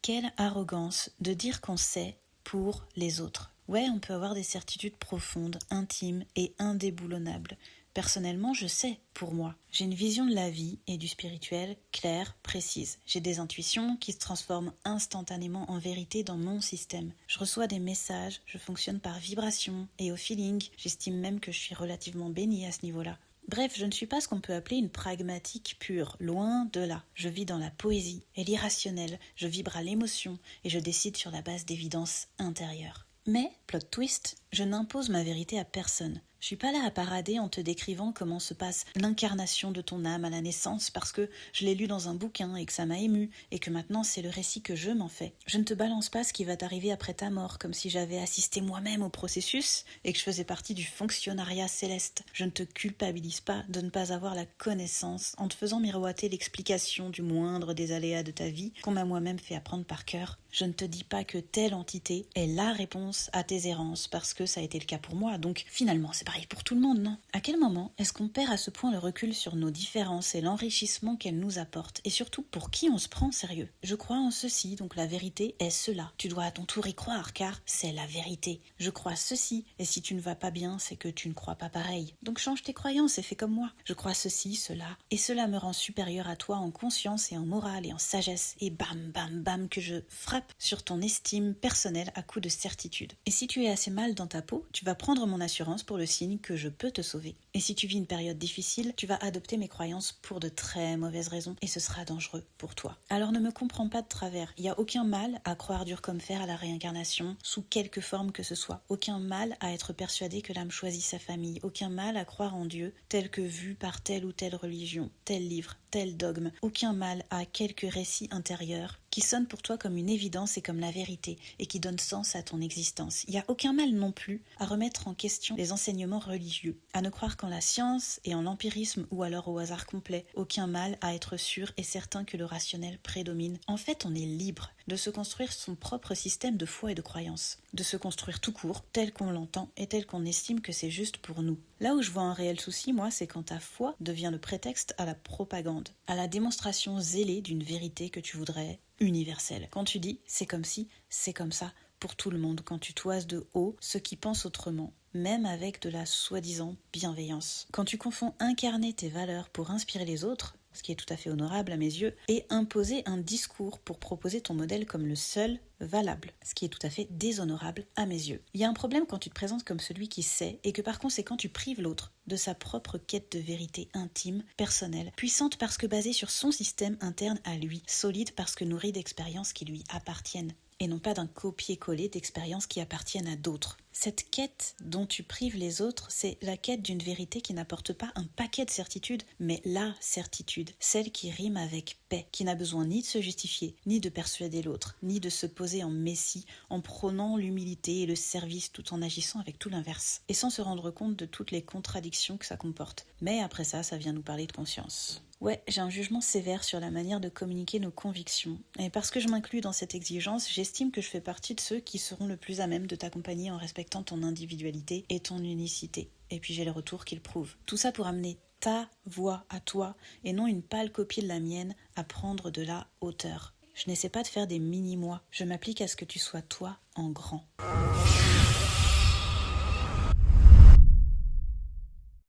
Quelle arrogance de dire qu'on sait pour les autres. Ouais, on peut avoir des certitudes profondes, intimes et indéboulonnables. Personnellement, je sais pour moi. J'ai une vision de la vie et du spirituel claire, précise. J'ai des intuitions qui se transforment instantanément en vérité dans mon système. Je reçois des messages, je fonctionne par vibration et au feeling. J'estime même que je suis relativement bénie à ce niveau-là. Bref, je ne suis pas ce qu'on peut appeler une pragmatique pure, loin de là. Je vis dans la poésie et l'irrationnel, je vibre à l'émotion et je décide sur la base d'évidences intérieures. Mais, plot twist, je n'impose ma vérité à personne. Je suis pas là à parader en te décrivant comment se passe l'incarnation de ton âme à la naissance parce que je l'ai lu dans un bouquin et que ça m'a ému et que maintenant c'est le récit que je m'en fais. Je ne te balance pas ce qui va t'arriver après ta mort comme si j'avais assisté moi-même au processus et que je faisais partie du fonctionnariat céleste. Je ne te culpabilise pas de ne pas avoir la connaissance en te faisant miroiter l'explication du moindre des aléas de ta vie qu'on m'a moi-même fait apprendre par cœur. Je ne te dis pas que telle entité est la réponse à tes errances parce que ça a été le cas pour moi, donc finalement c'est pareil pour tout le monde, non? À quel moment est-ce qu'on perd à ce point le recul sur nos différences et l'enrichissement qu'elles nous apportent? Et surtout, pour qui on se prend sérieux? Je crois en ceci, donc la vérité est cela. Tu dois à ton tour y croire, car c'est la vérité. Je crois ceci, et si tu ne vas pas bien, c'est que tu ne crois pas pareil. Donc change tes croyances et fais comme moi. Je crois ceci, cela, et cela me rend supérieur à toi en conscience et en morale et en sagesse, et bam, bam, bam, que je frappe sur ton estime personnelle à coups de certitude. Et si tu es assez mal dans ta peau, tu vas prendre mon assurance pour le signe que je peux te sauver. Et si tu vis une période difficile, tu vas adopter mes croyances pour de très mauvaises raisons et ce sera dangereux pour toi. Alors ne me comprends pas de travers. Il n'y a aucun mal à croire dur comme fer à la réincarnation, sous quelque forme que ce soit. Aucun mal à être persuadé que l'âme choisit sa famille. Aucun mal à croire en Dieu, tel que vu par telle ou telle religion, tel livre, tel dogme. Aucun mal à quelques récits intérieurs qui sonnent pour toi comme une évidence et comme la vérité, et qui donnent sens à ton existence. Il n'y a aucun mal non plus à remettre en question les enseignements religieux, à ne croire qu'en la science et en l'empirisme ou alors au hasard complet. Aucun mal à être sûr et certain que le rationnel prédomine. En fait, on est libre de se construire son propre système de foi et de croyance, de se construire tout court, tel qu'on l'entend et tel qu'on estime que c'est juste pour nous. Là où je vois un réel souci, moi, c'est quand ta foi devient le prétexte à la propagande, à la démonstration zélée d'une vérité que tu voudrais universelle. Quand tu dis « c'est comme si, c'est comme ça », pour tout le monde, quand tu toises de haut ceux qui pensent autrement, même avec de la soi-disant bienveillance. Quand tu confonds incarner tes valeurs pour inspirer les autres, ce qui est tout à fait honorable à mes yeux, et imposer un discours pour proposer ton modèle comme le seul valable, ce qui est tout à fait déshonorable à mes yeux. Il y a un problème quand tu te présentes comme celui qui sait et que par conséquent tu prives l'autre de sa propre quête de vérité intime, personnelle, puissante parce que basée sur son système interne à lui, solide parce que nourrie d'expériences qui lui appartiennent, et non pas d'un copier-coller d'expériences qui appartiennent à d'autres. Cette quête dont tu prives les autres, c'est la quête d'une vérité qui n'apporte pas un paquet de certitudes, mais la certitude, celle qui rime avec paix, qui n'a besoin ni de se justifier, ni de persuader l'autre, ni de se poser en messie, en prônant l'humilité et le service tout en agissant avec tout l'inverse, et sans se rendre compte de toutes les contradictions que ça comporte. Mais après ça vient nous parler de conscience. Ouais, j'ai un jugement sévère sur la manière de communiquer nos convictions. Et parce que je m'inclus dans cette exigence, j'estime que je fais partie de ceux qui seront le plus à même de t'accompagner en respectant ton individualité et ton unicité. Et puis j'ai les retours qui le prouvent. Tout ça pour amener ta voix à toi et non une pâle copie de la mienne à prendre de la hauteur. Je n'essaie pas de faire des mini-moi, je m'applique à ce que tu sois toi en grand.